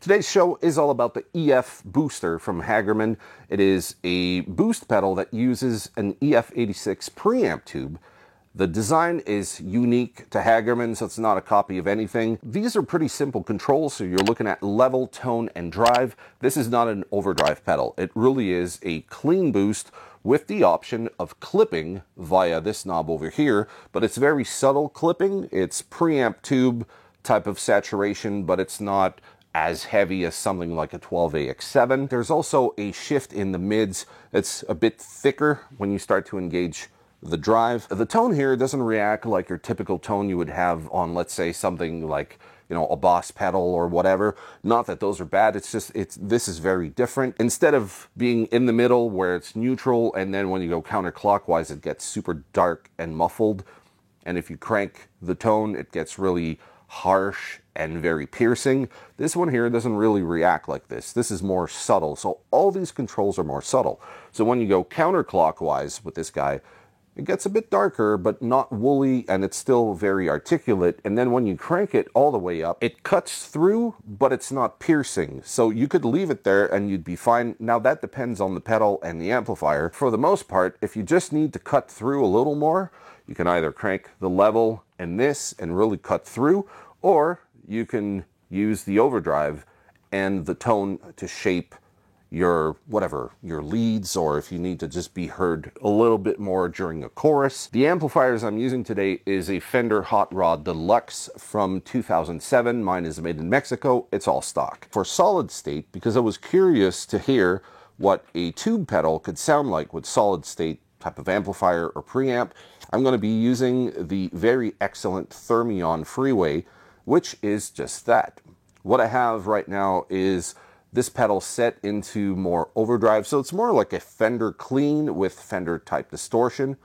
Today's show is all about the EF Booster from Hagerman. It is a boost pedal that uses an EF86 preamp tube. The design is unique to Hagerman, so it's not a copy of anything. These are pretty simple controls, so you're looking at level, tone, and drive. This is not an overdrive pedal. It really is a clean boost with the option of clipping via this knob over here, but it's very subtle clipping. It's preamp tube type of saturation, but it's not as heavy as something like a 12AX7. There's also a shift in the mids. It's a bit thicker when you start to engage the drive. The tone here doesn't react like your typical tone you would have on, let's say, something like, you know, a Boss pedal or whatever. Not that those are bad, it's just, this is very different. Instead of being in the middle where it's neutral, and then when you go counterclockwise, it gets super dark and muffled. And if you crank the tone, it gets really harsh and very piercing. This one here doesn't really react like this. This is more subtle. So all these controls are more subtle. So when you go counterclockwise with this guy, it gets a bit darker, but not woolly, and it's still very articulate. And then when you crank it all the way up, it cuts through, but it's not piercing. So you could leave it there and you'd be fine. Now that depends on the pedal and the amplifier. For the most part, if you just need to cut through a little more, you can either crank the level and this and really cut through, or you can use the overdrive and the tone to shape your whatever, your leads, or if you need to just be heard a little bit more during a chorus. The amplifiers I'm using today is a Fender Hot Rod Deluxe from 2007. Mine is made in Mexico. It's all stock. For solid state, because I was curious to hear what a tube pedal could sound like with solid state type of amplifier or preamp, I'm going to be using the very excellent Thermion Freeway, which is just that. What I have right now is this pedal set into more overdrive, so it's more like a Fender clean with Fender type distortion.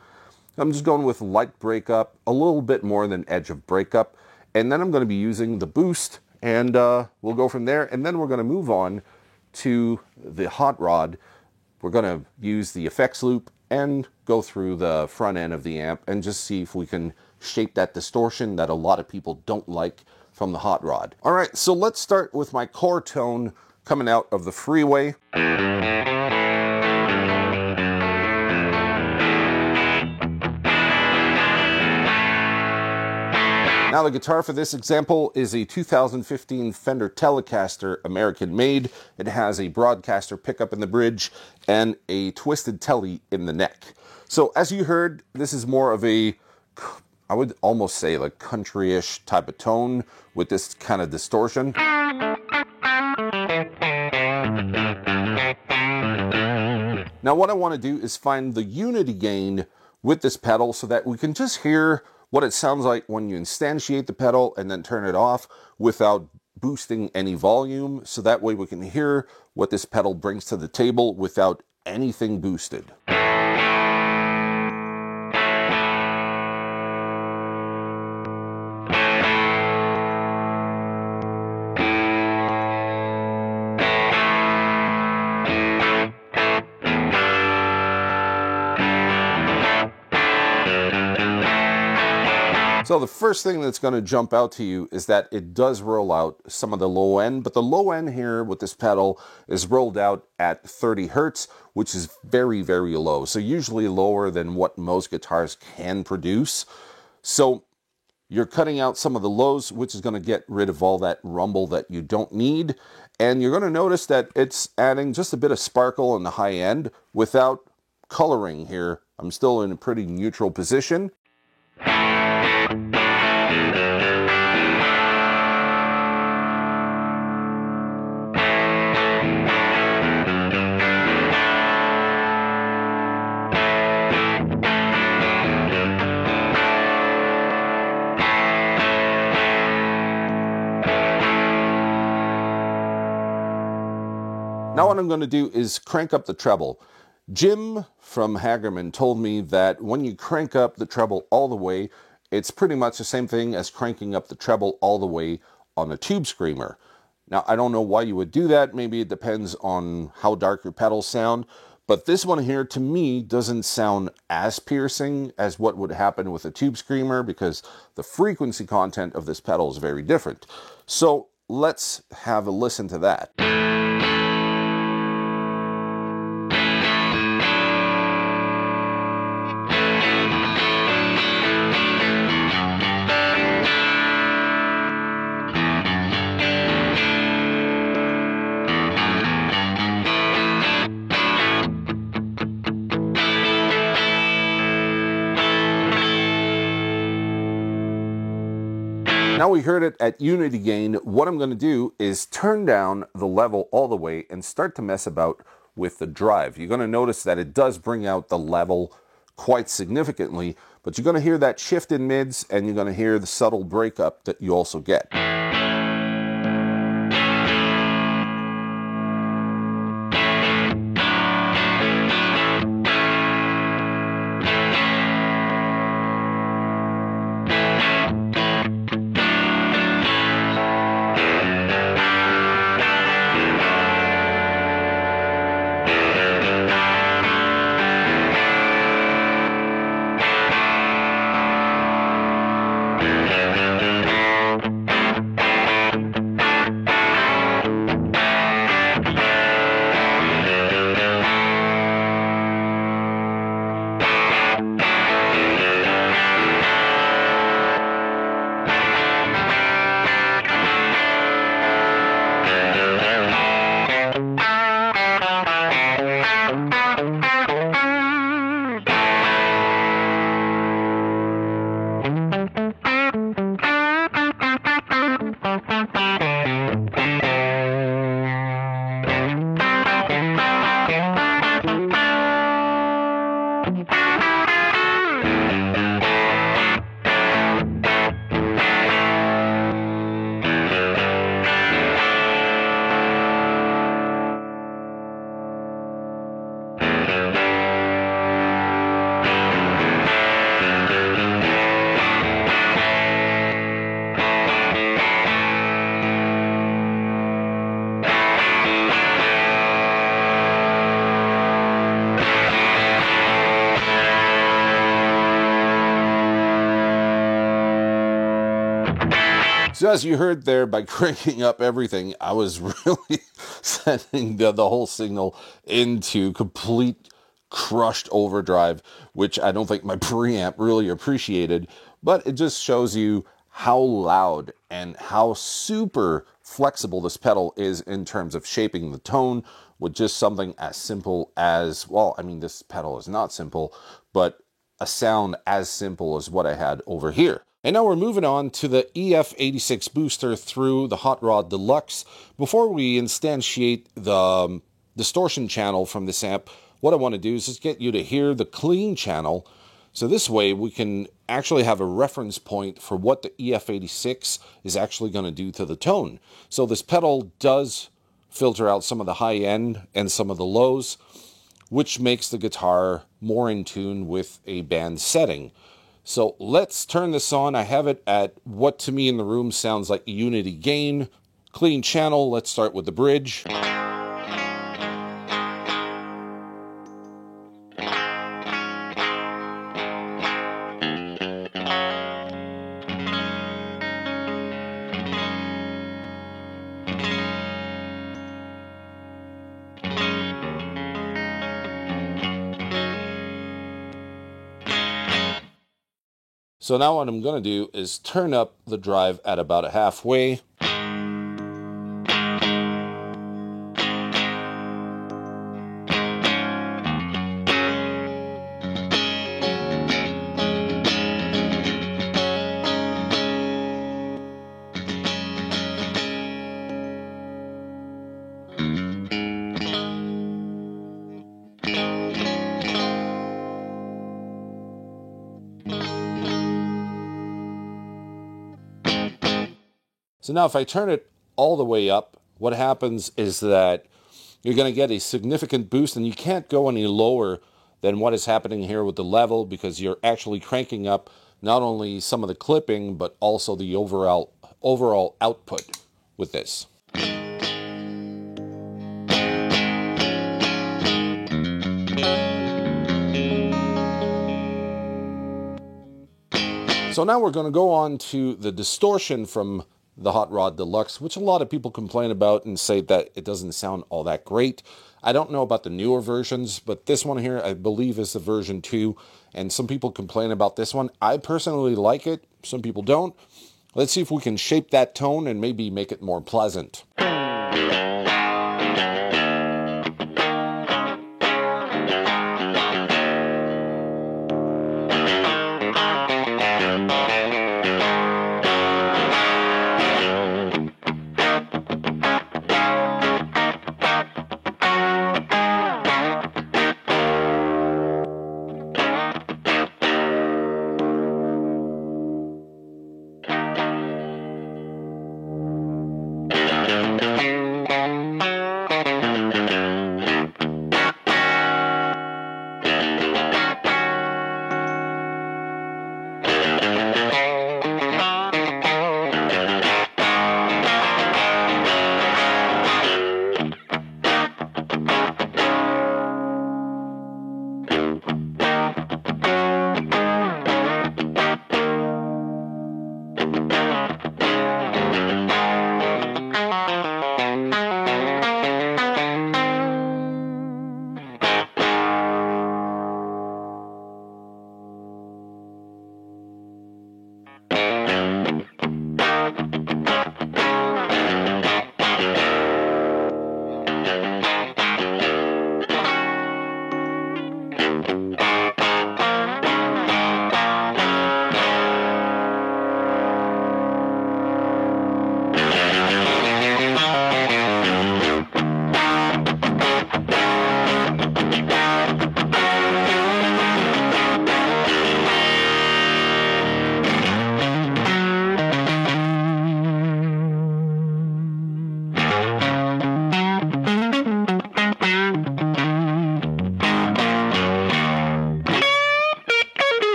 I'm just going with light breakup, a little bit more than edge of breakup, and then I'm going to be using the boost, and we'll go from there, and then we're going to move on to the hot rod. We're going to use the effects loop and go through the front end of the amp and just see if we can shape that distortion that a lot of people don't like from the hot rod. All right, so let's start with my core tone coming out of the Freeway. Now the guitar for this example is a 2015 Fender Telecaster, American made. It has a Broadcaster pickup in the bridge and a twisted telly in the neck. So as you heard, this is more of a, I would almost say like country-ish type of tone with this kind of distortion. Now what I want to do is find the unity gain with this pedal so that we can just hear what it sounds like when you instantiate the pedal and then turn it off without boosting any volume. So that way we can hear what this pedal brings to the table without anything boosted. So the first thing that's going to jump out to you is that it does roll out some of the low end, but the low end here with this pedal is rolled out at 30 Hertz, which is very, very low. So usually lower than what most guitars can produce. So you're cutting out some of the lows, which is going to get rid of all that rumble that you don't need. And you're going to notice that it's adding just a bit of sparkle in the high end without coloring here. I'm still in a pretty neutral position. Now what I'm going to do is crank up the treble. Jim from Hagerman told me that when you crank up the treble all the way, it's pretty much the same thing as cranking up the treble all the way on a tube screamer. Now, I don't know why you would do that. Maybe it depends on how dark your pedals sound. But this one here, to me, doesn't sound as piercing as what would happen with a tube screamer because the frequency content of this pedal is very different. So let's have a listen to that. Now we heard it at unity gain. What I'm going to do is turn down the level all the way and start to mess about with the drive. You're going to notice that it does bring out the level quite significantly, but you're going to hear that shift in mids, and you're going to hear the subtle breakup that you also get. So as you heard there, by cranking up everything, I was really sending the whole signal into complete crushed overdrive, which I don't think my preamp really appreciated, but it just shows you how loud and how super flexible this pedal is in terms of shaping the tone with just something as simple as, well, I mean, this pedal is not simple, but a sound as simple as what I had over here. And now we're moving on to the EF86 booster through the Hot Rod Deluxe. Before we instantiate the distortion channel from this amp, what I want to do is just get you to hear the clean channel. So this way we can actually have a reference point for what the EF86 is actually going to do to the tone. So this pedal does filter out some of the high end and some of the lows, which makes the guitar more in tune with a band setting. So let's turn this on. I have it at what to me in the room sounds like a unity gain. Clean channel. Let's start with the bridge. So now what I'm going to do is turn up the drive at about a halfway. So now if I turn it all the way up, what happens is that you're going to get a significant boost, and you can't go any lower than what is happening here with the level, because you're actually cranking up not only some of the clipping, but also the overall output with this. So now we're going to go on to the distortion from the Hot Rod Deluxe, which a lot of people complain about and say that it doesn't sound all that great. I don't know about the newer versions, but this one here, I believe, is the version 2, and some people complain about this one. I personally like it. Some people don't. Let's see if we can shape that tone and maybe make it more pleasant.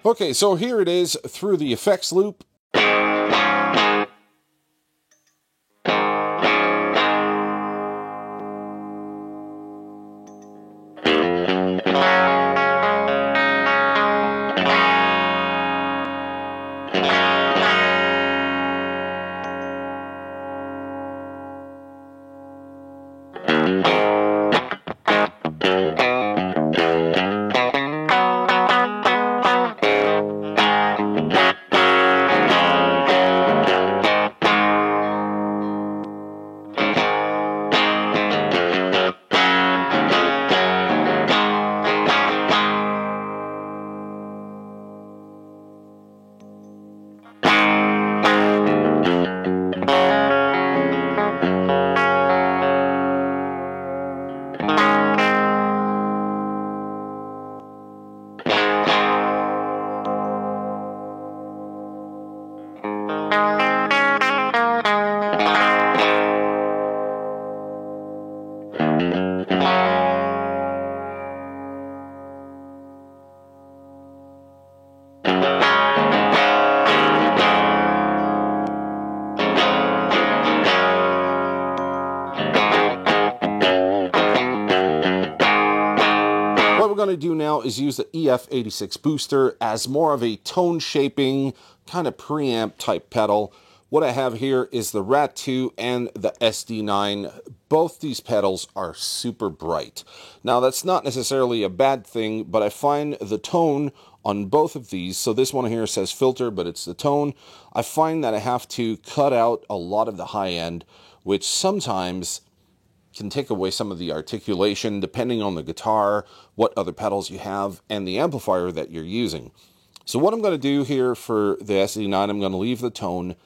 Okay, so here it is through the effects loop. What we're going to do now is use the EF86 booster as more of a tone shaping kind of preamp type pedal. What I have here is the Rat2 and the SD9. Both these pedals are super bright. Now that's not necessarily a bad thing, but I find the tone on both of these, so this one here says filter, but it's the tone. I find that I have to cut out a lot of the high end, which sometimes can take away some of the articulation depending on the guitar, what other pedals you have, and the amplifier that you're using. So what I'm going to do here for the SD9, I'm going to leave the tone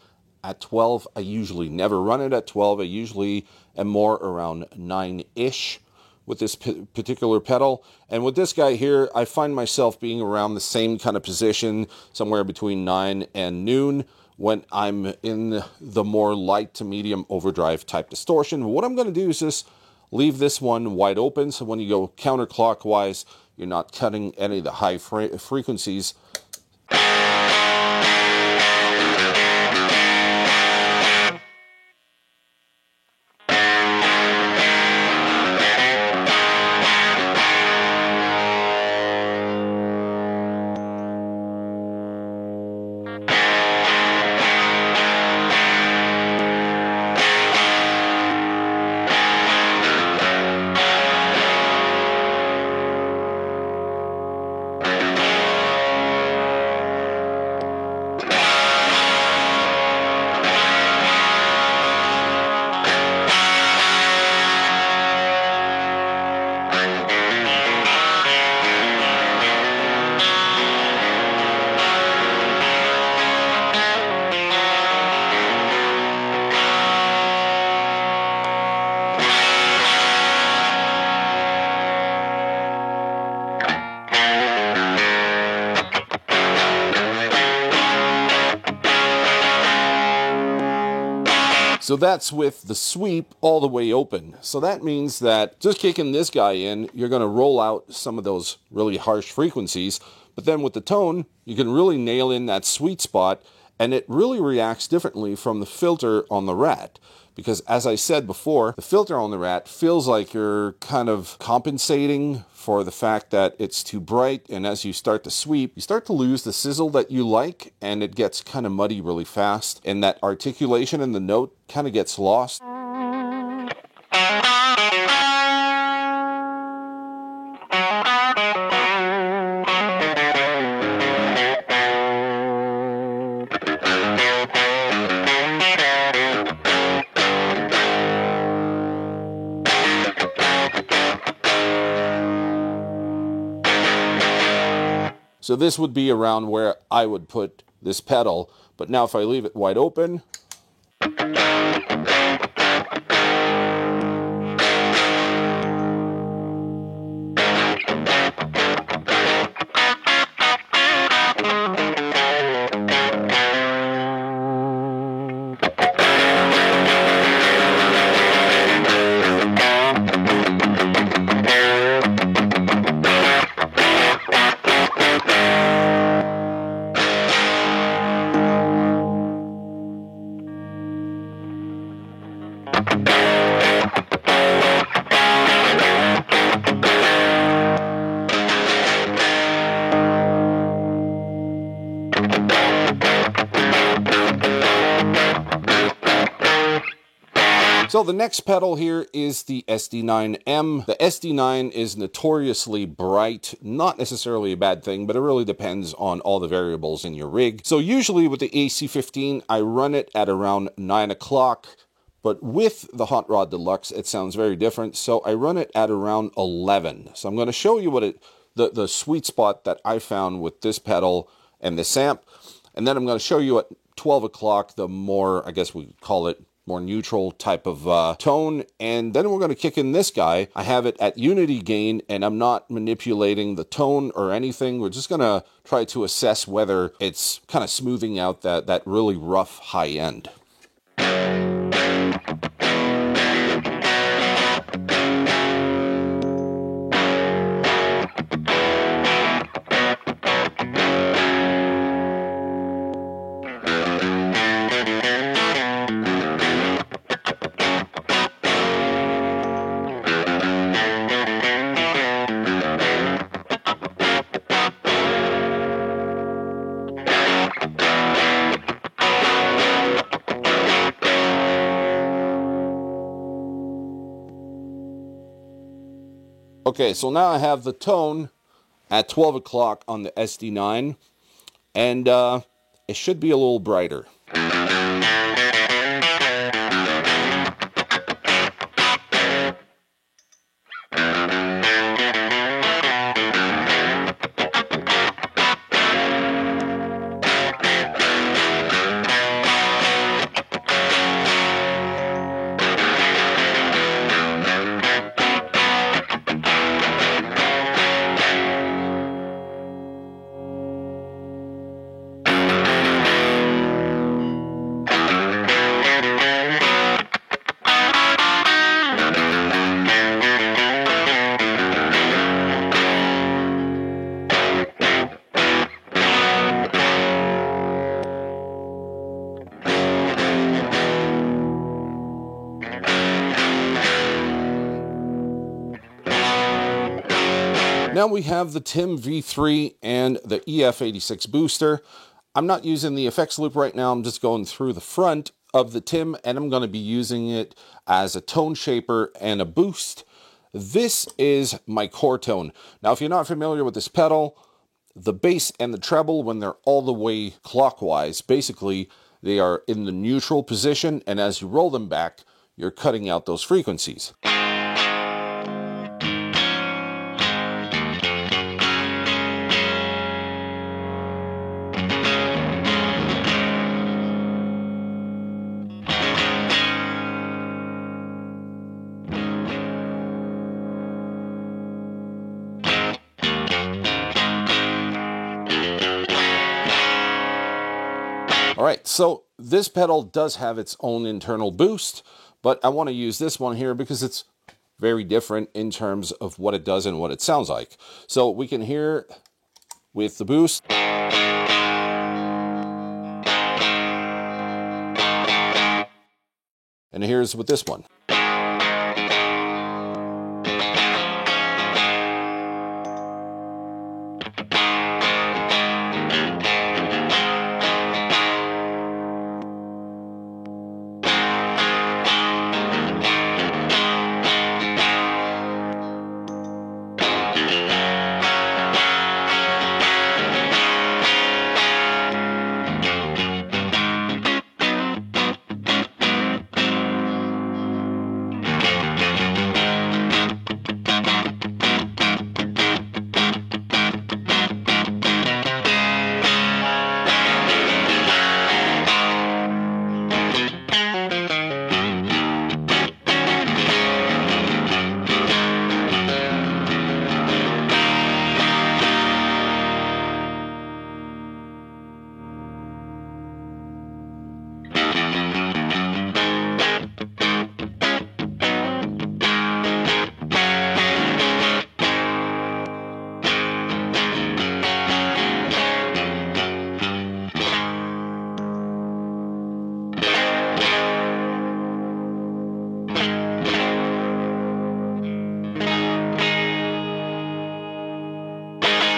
at 12. I usually never run it at 12. I usually am more around 9-ish with this particular pedal. And with this guy here, I find myself being around the same kind of position, somewhere between 9 and noon, when I'm in the more light to medium overdrive type distortion. What I'm going to do is just leave this one wide open, so when you go counterclockwise, you're not cutting any of the high frequencies. So that's with the sweep all the way open. So that means that just kicking this guy in, you're going to roll out some of those really harsh frequencies. But then with the tone, you can really nail in that sweet spot, and it really reacts differently from the filter on the Rat. Because as I said before, the filter on the Rat feels like you're kind of compensating for the fact that it's too bright, and as you start to sweep, you start to lose the sizzle that you like, and it gets kind of muddy really fast, and that articulation in the note kind of gets lost. So this would be around where I would put this pedal, but now if I leave it wide open, so the next pedal here is the SD9M. The SD9 is notoriously bright, not necessarily a bad thing, but it really depends on all the variables in your rig. So usually with the AC15, I run it at around 9 o'clock, but with the Hot Rod Deluxe, it sounds very different. So I run it at around 11. So I'm going to show you what the sweet spot that I found with this pedal and this amp. And then I'm going to show you at 12 o'clock, the more, I guess we call it, more neutral type of tone. And then we're going to kick in this guy. I have it at unity gain, and I'm not manipulating the tone or anything. We're just going to try to assess whether it's kind of smoothing out that really rough high end. Okay, so now I have the tone at 12 o'clock on the SD9, and it should be a little brighter. Now we have the TIM V3 and the EF86 booster. I'm not using the effects loop right now. I'm just going through the front of the TIM, and I'm going to be using it as a tone shaper and a boost. This is my core tone. Now, if you're not familiar with this pedal, the bass and the treble, when they're all the way clockwise, basically they are in the neutral position, and as you roll them back, you're cutting out those frequencies. All right, so this pedal does have its own internal boost, but I want to use this one here because it's very different in terms of what it does and what it sounds like. So we can hear with the boost. And here's with this one.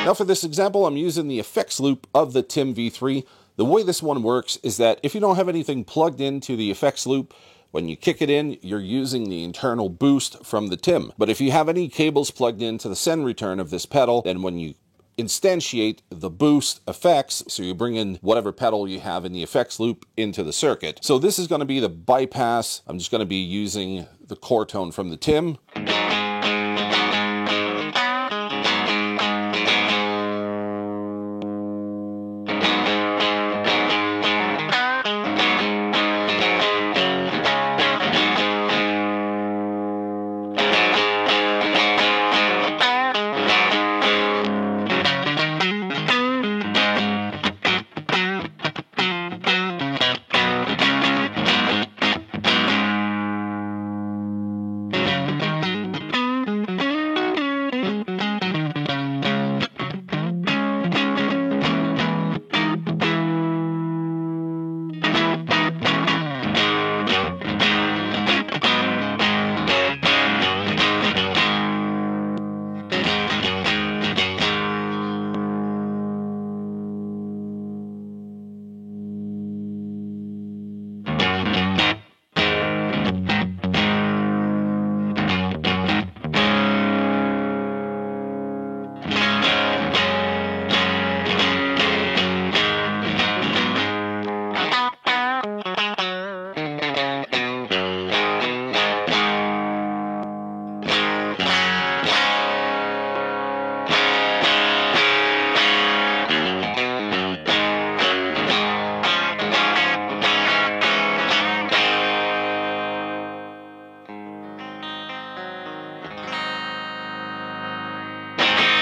Now for this example, I'm using the effects loop of the TIM V3. The way this one works is that if you don't have anything plugged into the effects loop, when you kick it in, you're using the internal boost from the TIM. But if you have any cables plugged into the send return of this pedal, then when you instantiate the boost effects, so you bring in whatever pedal you have in the effects loop into the circuit. So this is going to be the bypass. I'm just going to be using the core tone from the TIM.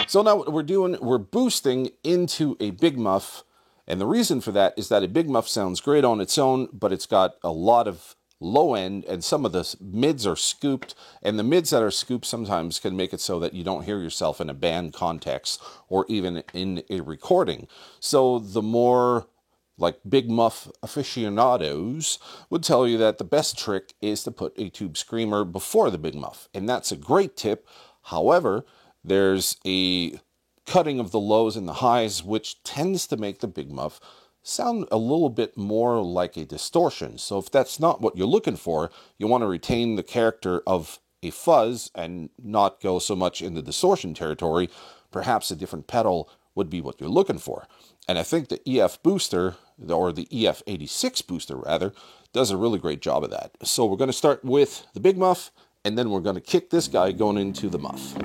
So now what we're boosting into a Big Muff, and the reason for that is that a Big Muff sounds great on its own, but it's got a lot of low end, and some of the mids are scooped, and the mids that are scooped sometimes can make it so that you don't hear yourself in a band context or even in a recording. So the more like Big Muff aficionados would tell you that the best trick is to put a tube screamer before the Big Muff, and that's a great tip. However, there's a cutting of the lows and the highs, which tends to make the Big Muff sound a little bit more like a distortion. So if that's not what you're looking for, you want to retain the character of a fuzz and not go so much in the distortion territory, perhaps a different pedal would be what you're looking for. And I think the EF booster, or the EF86 booster rather, does a really great job of that. So we're going to start with the Big Muff, and then we're going to kick this guy going into the muff.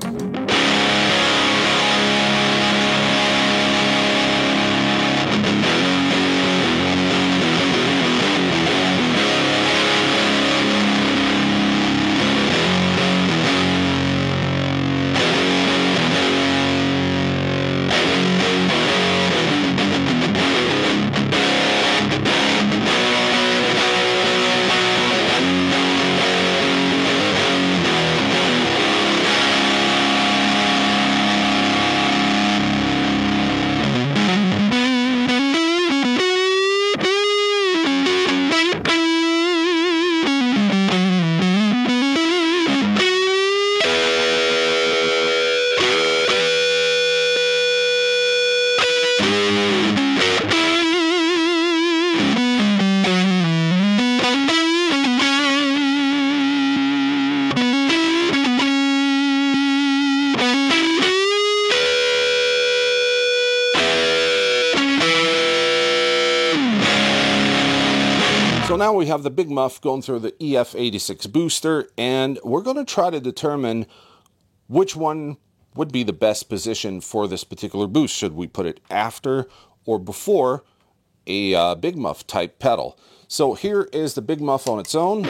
So now we have the Big Muff going through the EF86 booster, and we're going to try to determine which one would be the best position for this particular boost. Should we put it after or before a Big Muff type pedal? So here is the Big Muff on its own.